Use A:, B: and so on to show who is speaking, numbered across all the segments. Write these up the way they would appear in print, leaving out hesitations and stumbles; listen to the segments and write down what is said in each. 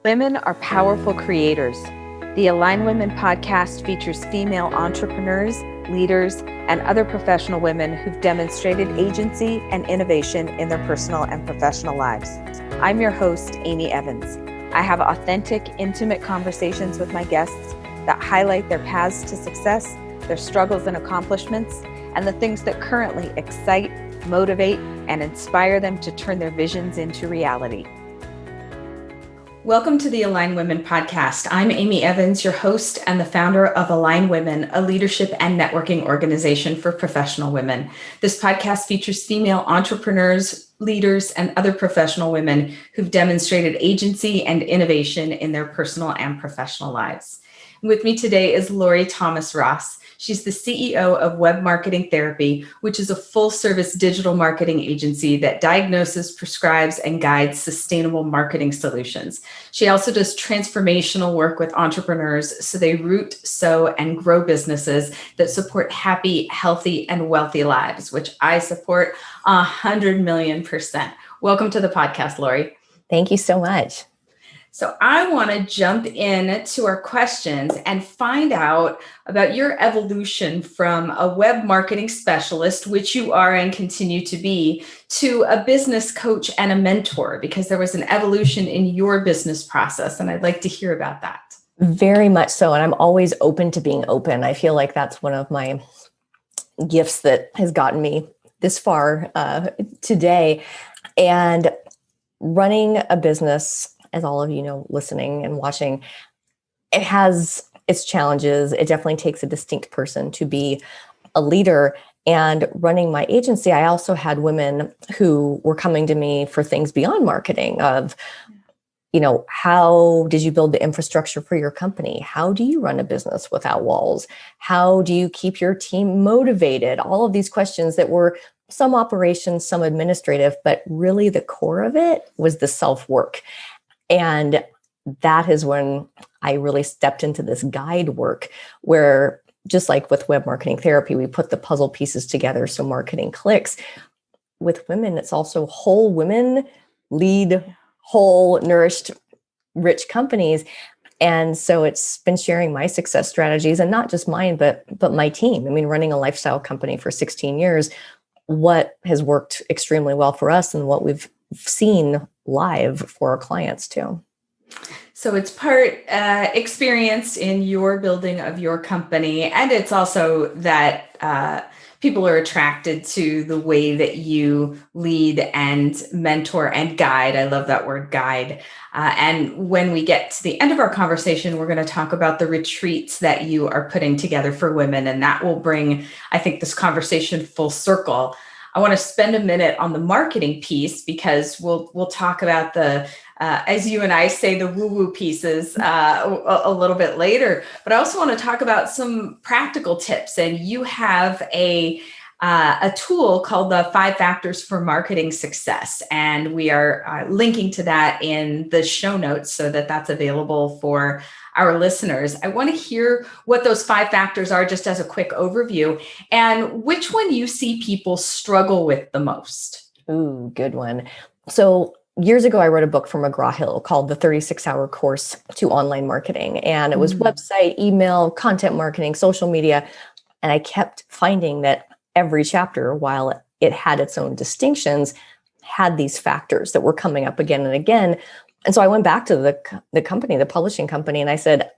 A: Women are powerful creators. The Align Women podcast features female entrepreneurs, leaders, and other professional women who've demonstrated agency and innovation in their personal and professional lives. I'm your host, Amy Evans. I have authentic, intimate conversations with my guests that highlight their paths to success, their struggles and accomplishments, and the things that currently excite, motivate, and inspire them to turn their visions into reality. Welcome to the Align Women podcast. I'm Amy Evans, your host and the founder of Align Women, a leadership and networking organization for professional women. This podcast features female entrepreneurs, leaders, and other professional women who've demonstrated agency and innovation in their personal and professional lives. With me today is Lorrie Thomas-Ross. She's the CEO of Web Marketing Therapy, which is a full-service digital marketing agency that diagnoses, prescribes, and guides sustainable marketing solutions. She also does transformational work with entrepreneurs so they root, sow, and grow businesses that support happy, healthy, and wealthy lives, which I support 100,000,000%. Welcome to the podcast, Lorrie.
B: Thank you so much.
A: So I want to jump in to our questions and find out about your evolution from a web marketing specialist, which you are and continue to be, to a business coach and a mentor, because there was an evolution in your business process. And I'd like to hear about that.
B: Very much so. And I'm always open to being open. I feel like that's one of my gifts that has gotten me this far today. And running a business, as all of you know, listening and watching, it has its challenges. It definitely takes a distinct person to be a leader. And running my agency, I also had women who were coming to me for things beyond marketing of, how did you build the infrastructure for your company? How do you run a business without walls? How do you keep your team motivated? All of these questions that were some operations, some administrative, but really the core of it was the self-work. And that is when I really stepped into this guide work where, just like with Web Marketing Therapy, we put the puzzle pieces together so marketing clicks. With women, it's also whole women lead whole, nourished, rich companies. And so it's been sharing my success strategies, and not just mine, but my team. I mean, running a lifestyle company for 16 years, what has worked extremely well for us and what we've seen live for our clients too.
A: So it's part experience in your building of your company, and it's also that people are attracted to the way that you lead and mentor and guide. I love that word, guide. And when we get to the end of our conversation, we're going to talk about the retreats that you are putting together for women, and that will bring, I think, this conversation full circle. I want to spend a minute on the marketing piece because we'll talk about the, as you and I say, the woo-woo pieces a little bit later. But I also want to talk about some practical tips. And you have a tool called the 5 Factors for Marketing Success. And we are linking to that in the show notes so that that's available for our listeners. I want to hear what those 5 factors are just as a quick overview, and which one you see people struggle with the most.
B: Ooh, good one. So years ago, I wrote a book for McGraw-Hill called The 36-Hour Course to Online Marketing. And it was website, email, content marketing, social media. And I kept finding that every chapter, while it had its own distinctions, had these factors that were coming up again and again. And so I went back to the company, the publishing company, and I said,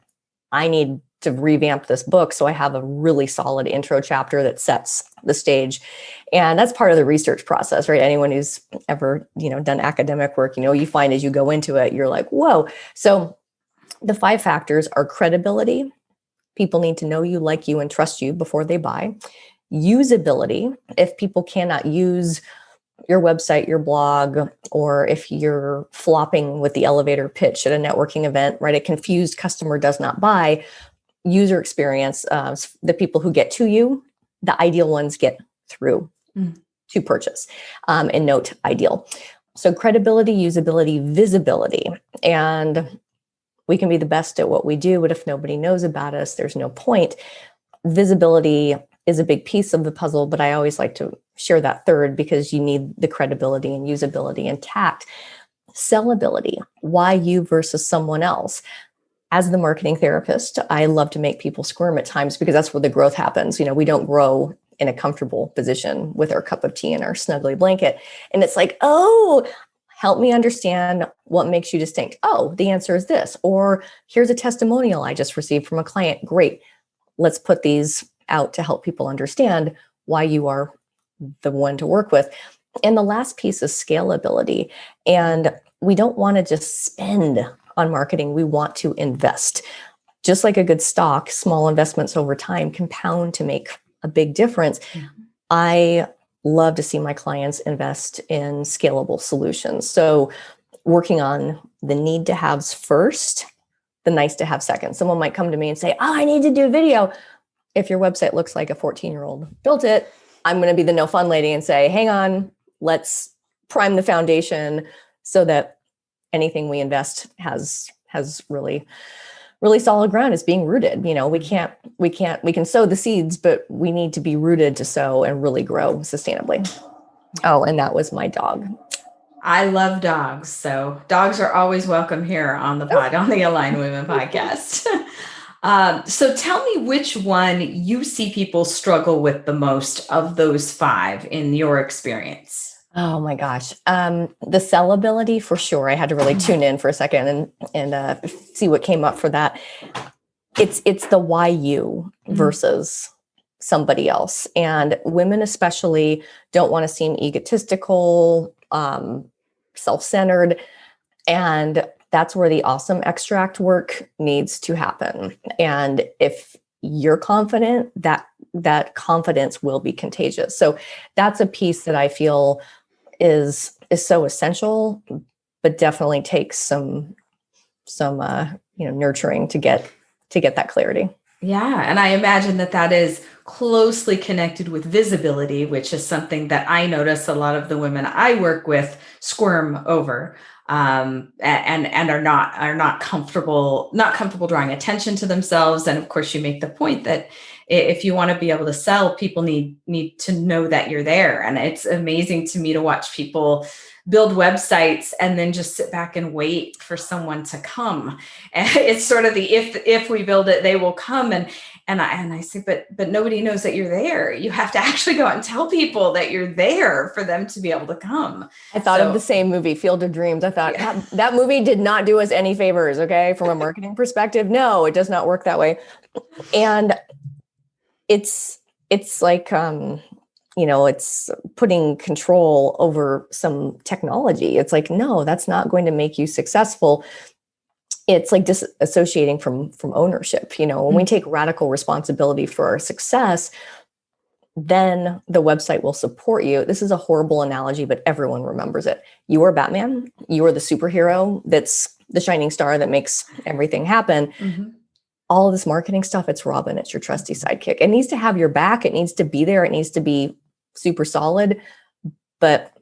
B: I need to revamp this book so I have a really solid intro chapter that sets the stage. And that's part of the research process, right? Anyone who's ever, done academic work, you find as you go into it, you're like, whoa. So the 5 factors are credibility. People need to know you, like you, and trust you before they buy. Usability. If people cannot use your website, your blog, or if you're flopping with the elevator pitch at a networking event, right? A confused customer does not buy. User experience, the people who get to you, the ideal ones get through to purchase, and note ideal. So credibility, usability, visibility. And we can be the best at what we do, but if nobody knows about us, there's no point. Visibility is a big piece of the puzzle, but I always like to share that third because you need the credibility and usability and tact. Sellability, why you versus someone else. As the marketing therapist, I love to make people squirm at times because that's where the growth happens. We don't grow in a comfortable position with our cup of tea and our snuggly blanket. And it's like, oh, help me understand what makes you distinct. Oh, the answer is this. Or here's a testimonial I just received from a client. Great. Let's put these out to help people understand why you are the one to work with. And the last piece is scalability. And we don't want to just spend on marketing. We want to invest. Just like a good stock, small investments over time compound to make a big difference. Mm-hmm. I love to see my clients invest in scalable solutions. So working on the need to haves first, the nice to have second. Someone might come to me and say, oh, I need to do video. If your website looks like a 14-year-old built it, I'm going to be the no fun lady and say, hang on, let's prime the foundation so that anything we invest has really solid ground, is being rooted. We can sow the seeds, but we need to be rooted to sow and really grow sustainably. Oh, and that was my dog.
A: I love dogs. So dogs are always welcome here on the on the Aligned Women podcast. So tell me which one you see people struggle with the most of those 5 in your experience.
B: Oh my gosh. The sellability for sure. I had to really tune in for a second and see what came up for that. It's the why you versus somebody else. And women especially don't want to seem egotistical, self-centered. And that's where the awesome extract work needs to happen. And if you're confident, that confidence will be contagious. So that's a piece that I feel is so essential, but definitely takes some nurturing to get that clarity.
A: Yeah. And I imagine that is closely connected with visibility, which is something that I notice a lot of the women I work with squirm over, and are not comfortable drawing attention to themselves. And of course, you make the point that if you want to be able to sell, people need to know that you're there. And it's amazing to me to watch people build websites and then just sit back and wait for someone to come. And it's sort of the if we build it, they will come. And I say, but nobody knows that you're there. You have to actually go out and tell people that you're there for them to be able to come.
B: I thought of the same movie, Field of Dreams. I thought that movie did not do us any favors. Okay. From a marketing perspective, no, it does not work that way. And it's like, it's putting control over some technology. It's like, no, that's not going to make you successful. It's like disassociating from ownership. When we take radical responsibility for our success, then the website will support you. This is a horrible analogy, but everyone remembers it. You are Batman. You are the superhero that's the shining star that makes everything happen. Mm-hmm. All of this marketing stuff, it's Robin. It's your trusty sidekick. It needs to have your back. It needs to be there. It needs to be super solid. But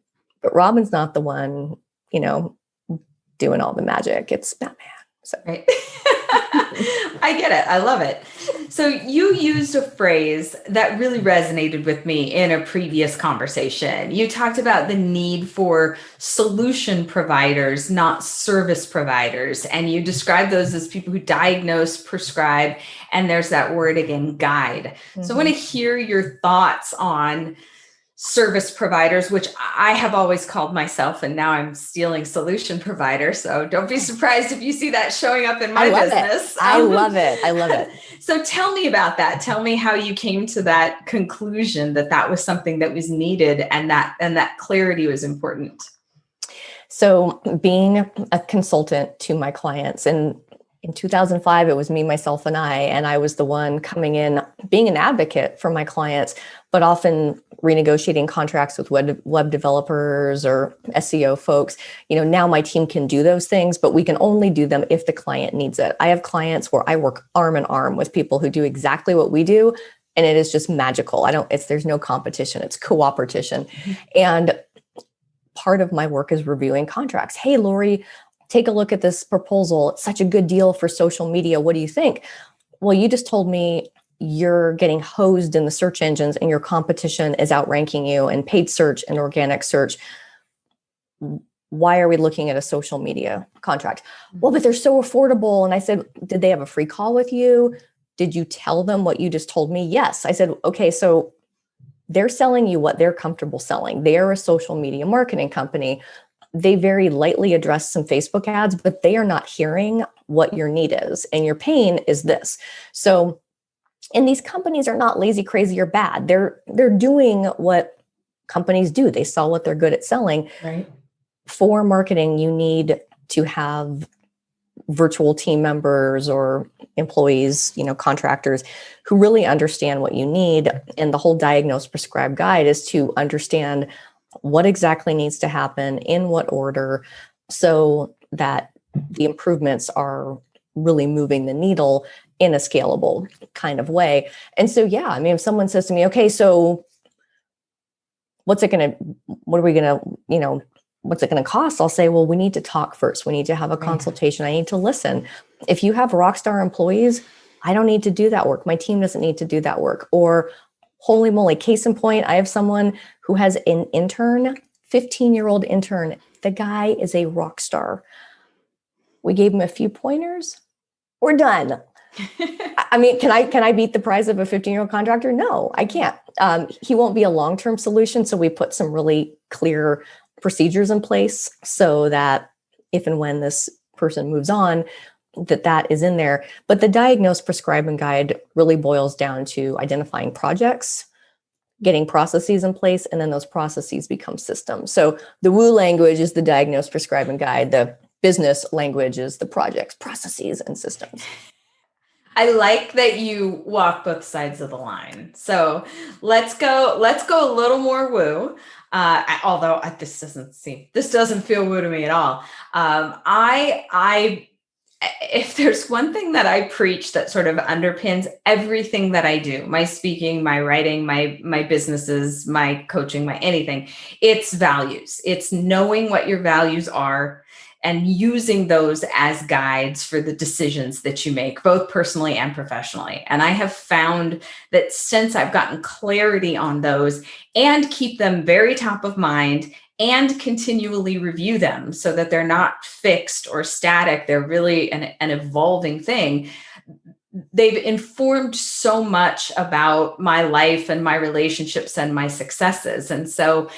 B: Robin's not the one, doing all the magic. It's Batman. So.
A: Right. I get it. I love it. So you used a phrase that really resonated with me in a previous conversation. You talked about the need for solution providers, not service providers. And you described those as people who diagnose, prescribe, and there's that word again, guide. Mm-hmm. So I want to hear your thoughts on service providers, which I have always called myself, and now I'm stealing solution provider. So don't be surprised if you see that showing up in my business.
B: I love it.
A: So tell me about that. Tell me how you came to that conclusion that was something that was needed and that clarity was important.
B: So being a consultant to my clients, and in 2005, it was me, myself, and I was the one coming in, being an advocate for my clients, but often renegotiating contracts with web developers or SEO folks. Now my team can do those things, but we can only do them if the client needs it. I have clients where I work arm in arm with people who do exactly what we do, and it is just magical. There's no competition. It's cooperation. Mm-hmm. And part of my work is reviewing contracts. Hey, Lorrie, take a look at this proposal. It's such a good deal for social media. What do you think? Well, you just told me you're getting hosed in the search engines and your competition is outranking you in paid search and organic search. why are we looking at a social media contract? Well, but they're so affordable. And I said, did they have a free call with you? Did you tell them what you just told me? Yes. I said, okay, so they're selling you what they're comfortable selling. They are a social media marketing company. They very lightly address some Facebook ads, but they are not hearing what your need is. And your pain is this. So, and these companies are not lazy, crazy, or bad. They're doing what companies do. They sell what they're good at selling.
A: Right.
B: For marketing, you need to have virtual team members or employees, contractors who really understand what you need. And the whole diagnose, prescribe, guide is to understand what exactly needs to happen, in what order, so that the improvements are really moving the needle in a scalable kind of way. And so, yeah, I mean, if someone says to me, okay, so what are we going to, what's it going to cost? I'll say, well, we need to talk first. We need to have a consultation. I need to listen. If you have rock star employees, I don't need to do that work. My team doesn't need to do that work. Or holy moly, case in point, I have someone who has an intern, 15-year-old intern. The guy is a rock star. We gave him a few pointers. We're done. I mean, can I beat the price of a 15-year-old contractor? No, I can't. He won't be a long-term solution. So we put some really clear procedures in place so that if and when this person moves on, that is in there. But the diagnose, prescribe, and guide really boils down to identifying projects, getting processes in place, and then those processes become systems. So the woo language is the diagnose, prescribe, and guide. The business language is the projects, processes, and systems.
A: I like that you walk both sides of the line. So let's go a little more woo. Although this doesn't feel woo to me at all. If there's one thing that I preach that sort of underpins everything that I do, my speaking, my writing, my businesses, my coaching, my anything, it's values. It's knowing what your values are and using those as guides for the decisions that you make, both personally and professionally. And I have found that since I've gotten clarity on those and keep them very top of mind and continually review them so that they're not fixed or static, they're really an evolving thing. They've informed so much about my life and my relationships and my successes. And so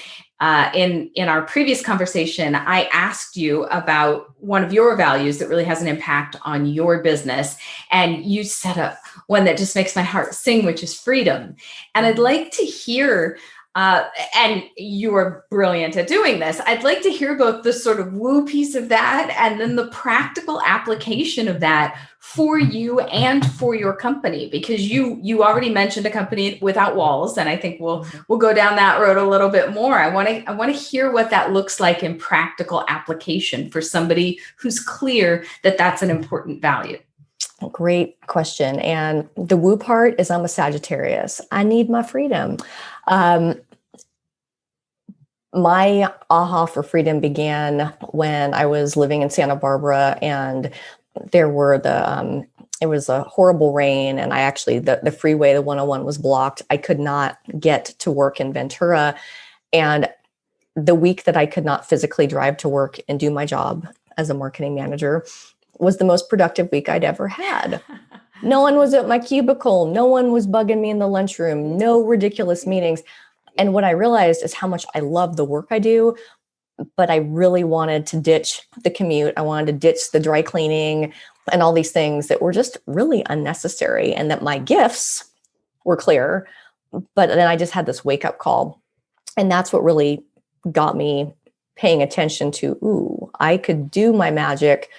A: in our previous conversation, I asked you about one of your values that really has an impact on your business. And you set up one that just makes my heart sing, which is freedom. And I'd like to hear, and you are brilliant at doing this, I'd like to hear both the sort of woo piece of that and then the practical application of that for you and for your company, because you already mentioned a company without walls, and I think we'll go down that road a little bit more. I want to hear what that looks like in practical application for somebody who's clear that that's an important value.
B: Great question. And the woo part is I'm a Sagittarius. I need my freedom. My aha for freedom began when I was living in Santa Barbara, and there were it was a horrible rain, and I actually, the freeway, the 101 was blocked. I could not get to work in Ventura. And the week that I could not physically drive to work and do my job as a marketing manager was the most productive week I'd ever had. No one was at my cubicle. No one was bugging me in the lunchroom. No ridiculous meetings. And what I realized is how much I love the work I do, but I really wanted to ditch the commute. I wanted to ditch the dry cleaning and all these things that were just really unnecessary, and that my gifts were clear. But then I just had this wake up call. And that's what really got me paying attention to, ooh, I could do my magic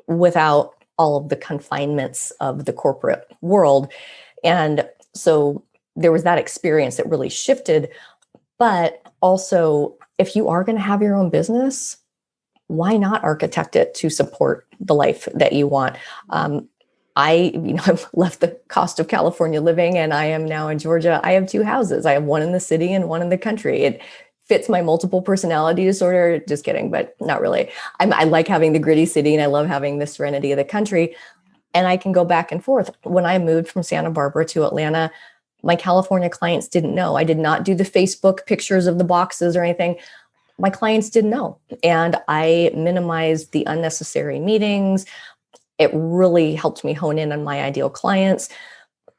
B: without all of the confinements of the corporate world. And so there was that experience that really shifted. But also, if you are going to have your own business, why not architect it to support the life that you want? I've left the cost of California living, and I am now in Georgia. I have 2 houses. I have one in the city and one in the country. It fits my multiple personality disorder. Just kidding, but not really. I like having the gritty city, and I love having the serenity of the country. And I can go back and forth. When I moved from Santa Barbara to Atlanta, my California clients didn't know. I did not do the Facebook pictures of the boxes or anything. my clients didn't know. And I minimized the unnecessary meetings. It really helped me hone in on my ideal clients.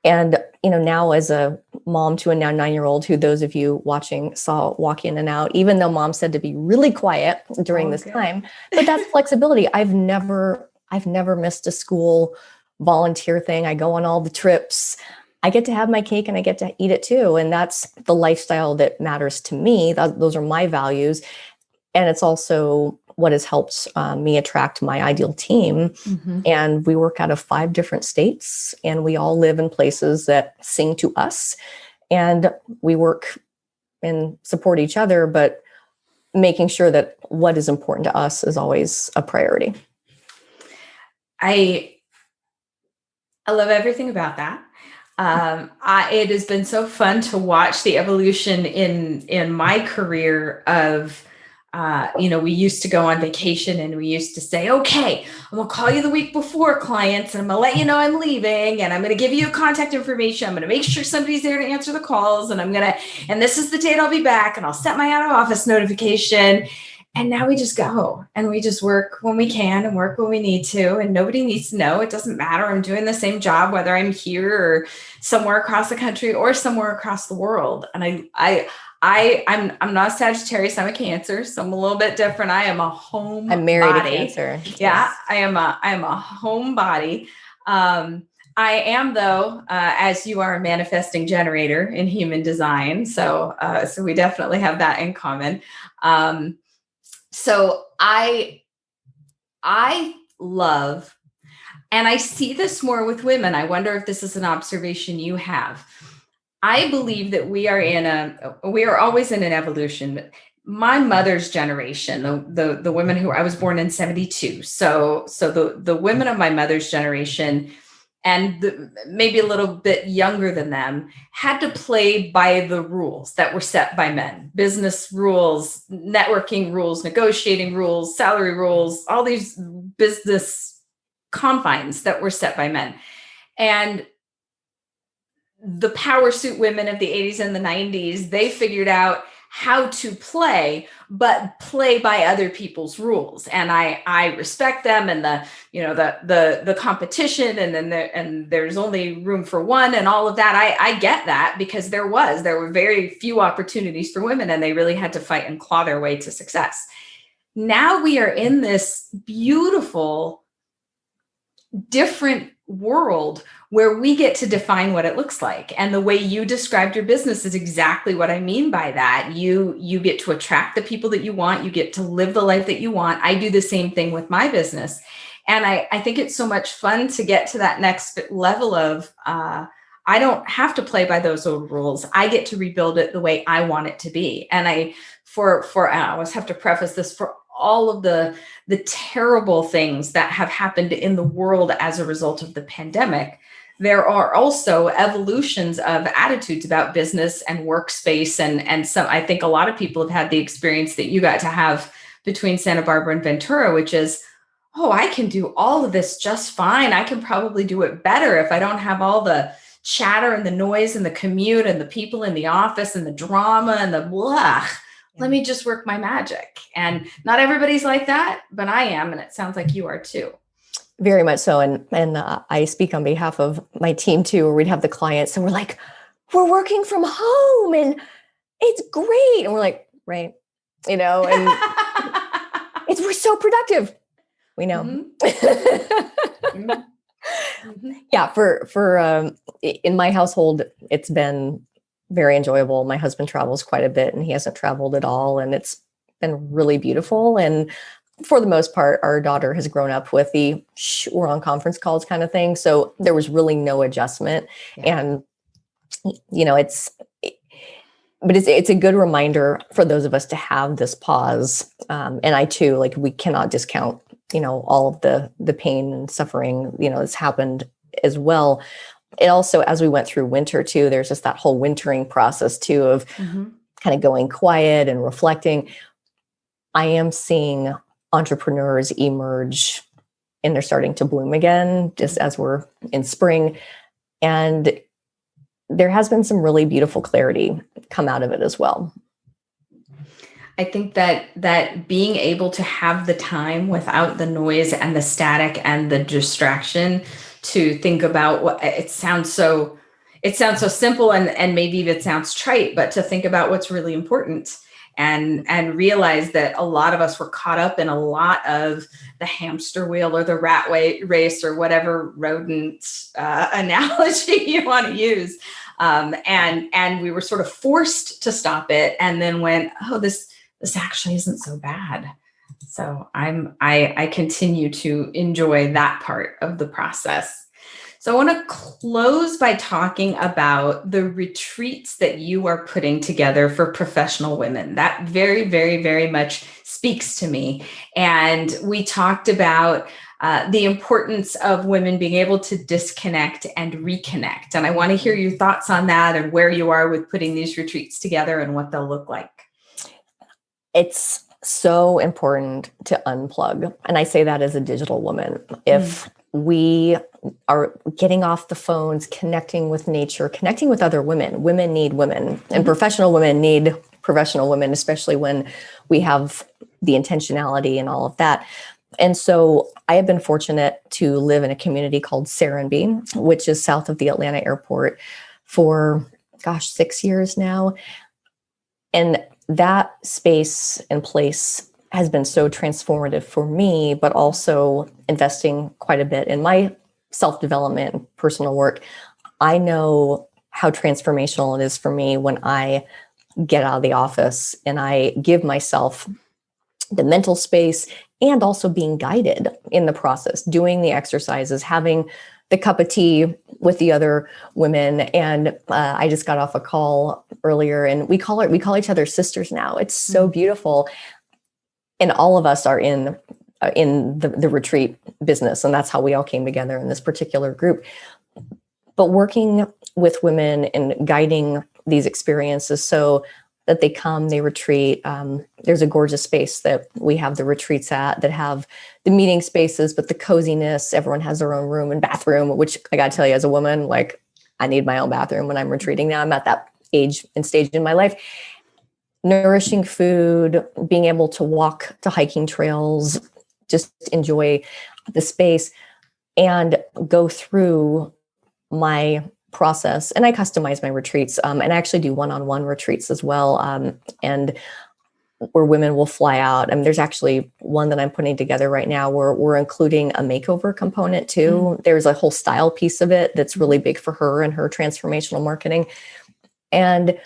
B: And, now as a mom to a now 9-year-old, who those of you watching saw walk in and out, even though mom said to be really quiet during this time, but that's flexibility. I've never missed a school volunteer thing. I go on all the trips. I get to have my cake and I get to eat it too. And that's the lifestyle that matters to me. Those are my values. And it's also what has helped me attract my ideal team.
A: Mm-hmm.
B: And we work out of 5 different states, and we all live in places that sing to us. And we work and support each other, but making sure that what is important to us is always a priority.
A: I love everything about that. It has been so fun to watch the evolution in my career of, we used to go on vacation and we used to say, okay, I'm going to call you the week before, clients, and I'm going to let you know I'm leaving, and I'm going to give you contact information. I'm going to make sure somebody's there to answer the calls, and and this is the date I'll be back, and I'll set my out of office notification. And now we just go and we just work when we can and work when we need to. And nobody needs to know. It doesn't matter. I'm doing the same job, whether I'm here or somewhere across the country or somewhere across the world. And I'm not a Sagittarius. I'm a Cancer, so I'm a little bit different. I am a home.
B: I'm married
A: body.
B: a Cancer.
A: Yeah,
B: Yes.
A: I am a homebody. I am, though, as you are, a manifesting generator in human design. So we definitely have that in common. So I love, and I see this more with women. I wonder if this is an observation you have. I believe that we are always in an evolution. My mother's generation, the women who, I was born in 72. So the women of my mother's generation, and maybe a little bit younger than them, had to play by the rules that were set by men. Business rules, networking rules, negotiating rules, salary rules, all these business confines that were set by men. And the power suit women of the 80s and the 90s, they figured out how to play, but play by other people's rules. And I respect them, and the competition, and then there's only room for one and all of that. I get that, because there were very few opportunities for women, and they really had to fight and claw their way to success. Now we are in this beautiful, different world where we get to define what it looks like. And the way you described your business is exactly what I mean by that. You get to attract the people that you want. You get to live the life that you want. I do the same thing with my business. And I think it's so much fun to get to that next level of, I don't have to play by those old rules. I get to rebuild it the way I want it to be. And I always have to preface this, for all of the terrible things that have happened in the world as a result of the pandemic, there are also evolutions of attitudes about business and workspace. And some, I think a lot of people have had the experience that you got to have between Santa Barbara and Ventura, which is, oh, I can do all of this just fine. I can probably do it better if I don't have all the chatter and the noise and the commute and the people in the office and the drama and the blah. Let me just work my magic. And not everybody's like that, but I am. And it sounds like you are too.
B: Very much so. And I speak on behalf of my team too, where we'd have the clients and we're like, we're working from home and it's great. And we're like, right. And we're so productive. We know.
A: Mm-hmm. Mm-hmm.
B: Yeah. For in my household, it's been very enjoyable. My husband travels quite a bit and he hasn't traveled at all. And it's been really beautiful. And for the most part, our daughter has grown up with the we're on conference calls kind of thing. So there was really no adjustment. Yeah. And, it's a good reminder for those of us to have this pause. And I too, we cannot discount, all of the pain and suffering, that's happened as well. It also, as we went through winter too, there's just that whole wintering process too of kind of going quiet and reflecting. I am seeing entrepreneurs emerge and they're starting to bloom again, just as we're in spring. And there has been some really beautiful clarity come out of it as well.
A: I think that being able to have the time without the noise and the static and the distraction to think about what it sounds so simple, and maybe it sounds trite, but to think about what's really important, and realize that a lot of us were caught up in a lot of the hamster wheel or the race or whatever rodent analogy you want to use. And we were sort of forced to stop it, and then went, oh, this actually isn't so bad. So I continue to enjoy that part of the process. So I want to close by talking about the retreats that you are putting together for professional women. That very, very, very much speaks to me. And we talked about the importance of women being able to disconnect and reconnect. And I want to hear your thoughts on that and where you are with putting these retreats together and what they'll look like.
B: It's so important to unplug. And I say that as a digital woman. If we are getting off the phones, connecting with nature, connecting with other women, women need women, and professional women need professional women, especially when we have the intentionality and all of that. And so I have been fortunate to live in a community called Serenbe, which is south of the Atlanta airport, for 6 years now. And that space and place has been so transformative for me, but also investing quite a bit in my self-development and personal work. I know how transformational it is for me when I get out of the office and I give myself the mental space, and also being guided in the process, doing the exercises, having the cup of tea with the other women. And I just got off a call earlier, and we call each other sisters now. It's so beautiful. And all of us are in the retreat business. And that's how we all came together in this particular group. But working with women and guiding these experiences so that they come, they retreat. There's a gorgeous space that we have the retreats at that have the meeting spaces, but the coziness, everyone has their own room and bathroom, which I got to tell you, as a woman, like, I need my own bathroom when I'm retreating now. I'm at that age and stage in my life. Nourishing food, being able to walk to hiking trails, just enjoy the space and go through my process. And I customize my retreats, and I actually do one-on-one retreats as well, and where women will fly out. And there's actually one that I'm putting together right now where we're including a makeover component too. There's a whole style piece of it that's really big for her and her transformational marketing. And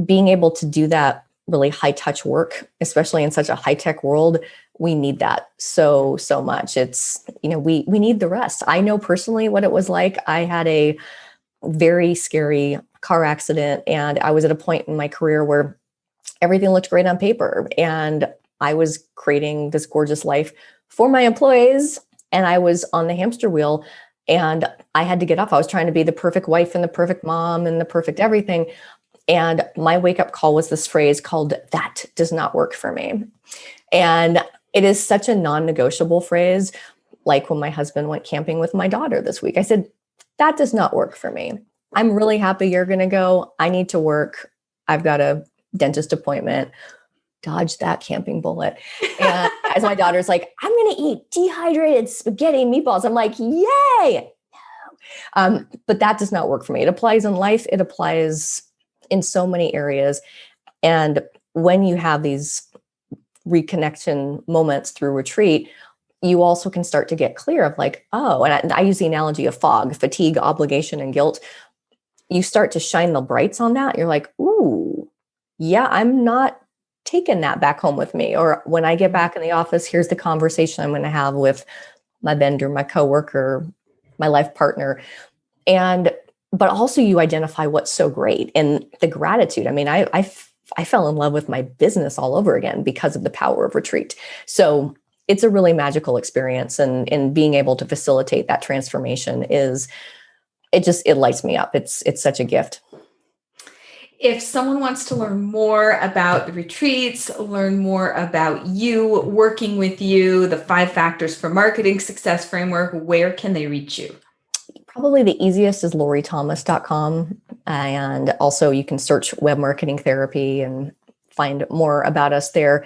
B: being able to do that really high touch work, especially in such a high tech world, we need that so much. It's, we need the rest. I know personally what it was like. I had a very scary car accident, and I was at a point in my career where everything looked great on paper, and I was creating this gorgeous life for my employees, and I was on the hamster wheel, and I had to get off. I was trying to be the perfect wife and the perfect mom and the perfect everything. And my wake-up call was this phrase called, "That does not work for me." And it is such a non-negotiable phrase. Like when my husband went camping with my daughter this week, I said, "That does not work for me. I'm really happy you're going to go. I need to work. I've got a dentist appointment." Dodge that camping bullet. And as my daughter's like, "I'm going to eat dehydrated spaghetti and meatballs." I'm like, "Yay." But that does not work for me. It applies in life. It applies in so many areas. And when you have these reconnection moments through retreat, you also can start to get clear of like, oh, and I use the analogy of fog, fatigue, obligation, and guilt. You start to shine the brights on that. You're like, ooh, yeah, I'm not taking that back home with me. Or when I get back in the office, here's the conversation I'm going to have with my vendor, my coworker, my life partner. But also you identify what's so great and the gratitude. I mean, I fell in love with my business all over again because of the power of retreat. So it's a really magical experience, and being able to facilitate that transformation it lights me up. It's such a gift.
A: If someone wants to learn more about the retreats, learn more about you, working with you, the 5 factors for marketing success framework, where can they reach you?
B: Probably the easiest is lorriethomas.com. And also you can search web marketing therapy and find more about us there.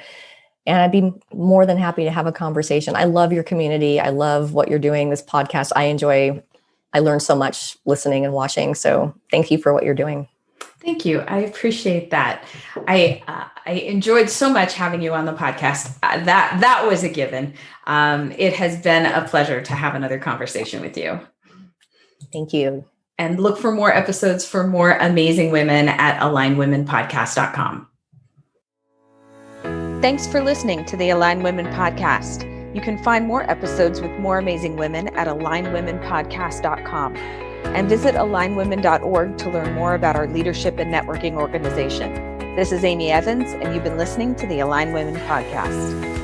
B: And I'd be more than happy to have a conversation. I love your community. I love what you're doing, this podcast. I learned so much listening and watching. So thank you for what you're doing.
A: Thank you. I appreciate that. I enjoyed so much having you on the podcast. That was a given. It has been a pleasure to have another conversation with you.
B: Thank you.
A: And look for more episodes for more amazing women at alignwomenpodcast.com. Thanks for listening to the Align Women Podcast. You can find more episodes with more amazing women at alignwomenpodcast.com and visit alignwomen.org to learn more about our leadership and networking organization. This is Amy Evans, and you've been listening to the Align Women Podcast.